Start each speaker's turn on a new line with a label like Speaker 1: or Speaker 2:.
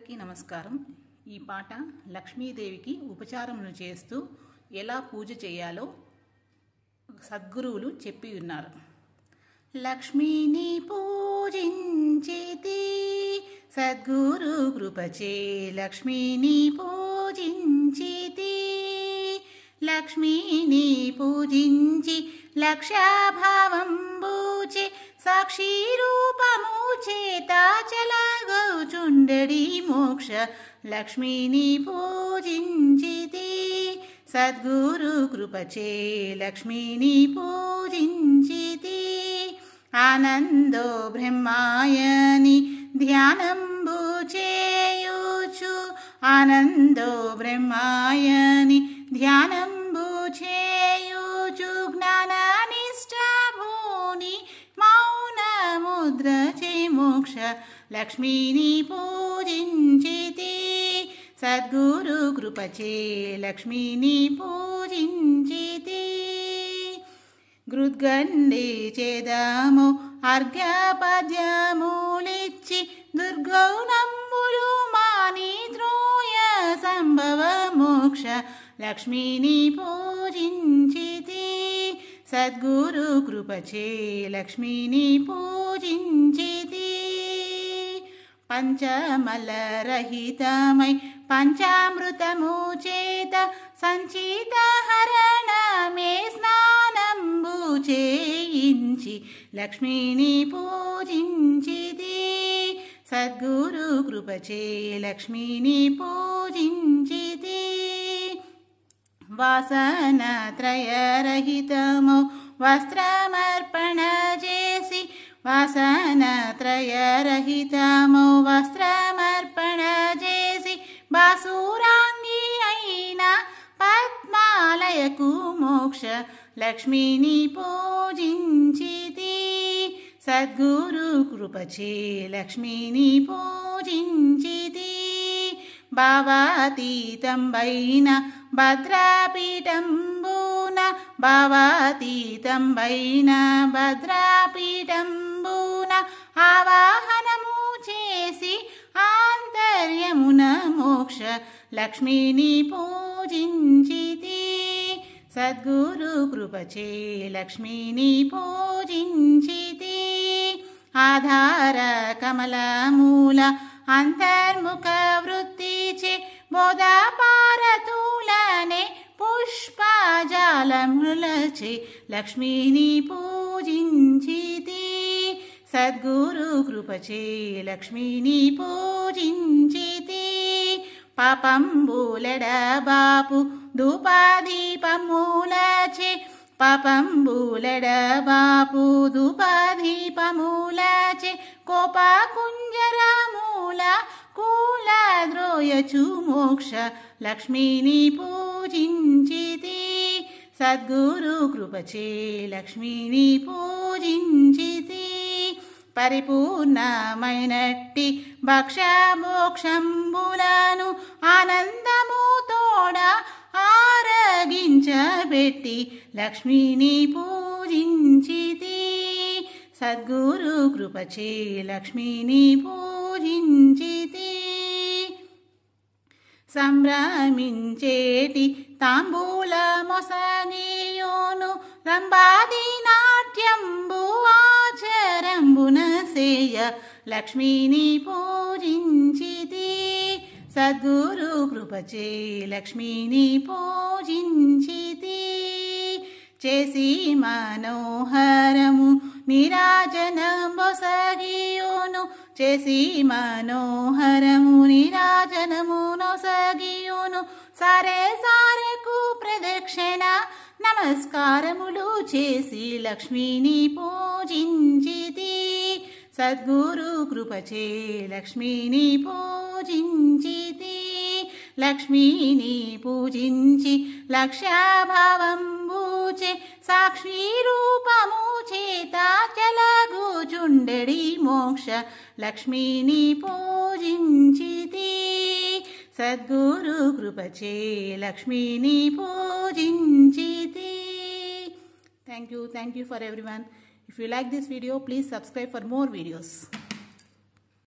Speaker 1: అందరికీ నమస్కారం। ఈ పాట లక్ష్మీదేవికి ఉపచారమును చేస్తూ ఎలా పూజ చేయాలో సద్గురువులు చెప్పి ఉన్నారు। లక్ష్మీని పూజించితి సద్గురు కృపచే లక్ష్మీని పూజించితి లక్ష్మీని పూజించి లక్ష్యాభావంబుచే సాక్షి రూపము చేత చలగౌచుండడి మోక్ష లక్ష్మీని పూజించితి సద్గురు కృపచే లక్ష్మీని పూజించితి ఆనందో బ్రహ్మాయని ధ్యానంబు చేయుచు ఆనందో బ్రహ్మాయని ధ్యానంబు చేయుచు జ్ఞాననిష్ఠభూని మౌన ముద్ర చే మోక్ష లక్ష్మీని పూజించితి సద్గురు కృపచే లక్ష్మీని పూజించితి గృద్గండి చేదాము అర్ఘ్యపద్యములిచ్చి దుర్గౌనంబులు మాని త్రోయ సంభవ మోక్ష లక్ష్మీని పూజించితి సద్గురు కృపచే లక్ష్మీని పూజించితి పంచమలరహితమై పంచామృతము చేత సంచిత హరణమే స్నానంబు చేయించి లక్ష్మీని పూజించితి సద్గురు కృపచే లక్ష్మీని పూజించితి వాసన త్రయరహితము వస్త్రమర్పణ చేసి వాసన త్రయరహితము వస్త్రమర్పణ చేసి బాసురాంగి అయిన పద్మాలయకు మోక్ష లక్ష్మీని పూజించితి సద్గురు కృపచే లక్ష్మీని పూజించితి భావాతీతంబైన భద్రాపీఠంబున భావాతీతంబైన భద్రాపీఠంబున ఆవాహనము చేసి ఆంతర్యమున మోక్ష లక్ష్మీని పూజించితి సద్గురు కృపచే లక్ష్మీని పూజించితి ఆధార కమలమూల అంతర్ముఖ వృత్తిచే బోధపారతులనే పుష్పజాలములచే లక్ష్మీని పూజించితి సద్గురు కృపచే లక్ష్మీని పూజించితి పాపంబులెడబాపు ధూపదీపములచే పాపంబులెడబాపు ధూపదీపములచే కోపకుంజరమూల కూలద్రోయచు మోక్ష లక్ష్మీని పూజించితి సద్గురు కృపచే లక్ష్మీని పూజించితి పరిపూర్ణమైనట్టి భక్షమోక్షంబులను ఆనందము తోడ ఆరగించబెట్టి లక్ష్మీని పూజించితి సద్గురు కృపచే లక్ష్మీని పూజించితి సంభ్రమించేటి తాంబూల మొసగియోను రంబాది నాట్యంబు ఆచరంబున సేయ లక్ష్మీని పూజించితి సద్గురు కృపచే లక్ష్మీని పూజించితి చేసి మనోహరము నీరాజనంబొసగియోను చేసి మనోహరము నీరాజనము నొసగియోను సారే సారెకు ప్రదక్షిణ నమస్కారములు చేసి లక్ష్మీని పూజించితి సద్గురు కృపచే లక్ష్మీని పూజించితి లక్ష్మీని పూజించి లక్ష్యాభావంబుచే సాక్షి రూపము చేత చలగుచుండడి మోక్ష లక్ష్మీని పూజించితి Sadhguru కృపచే లక్ష్మీని పూజించితి Thank you for everyone. If you like this video, please subscribe for more videos.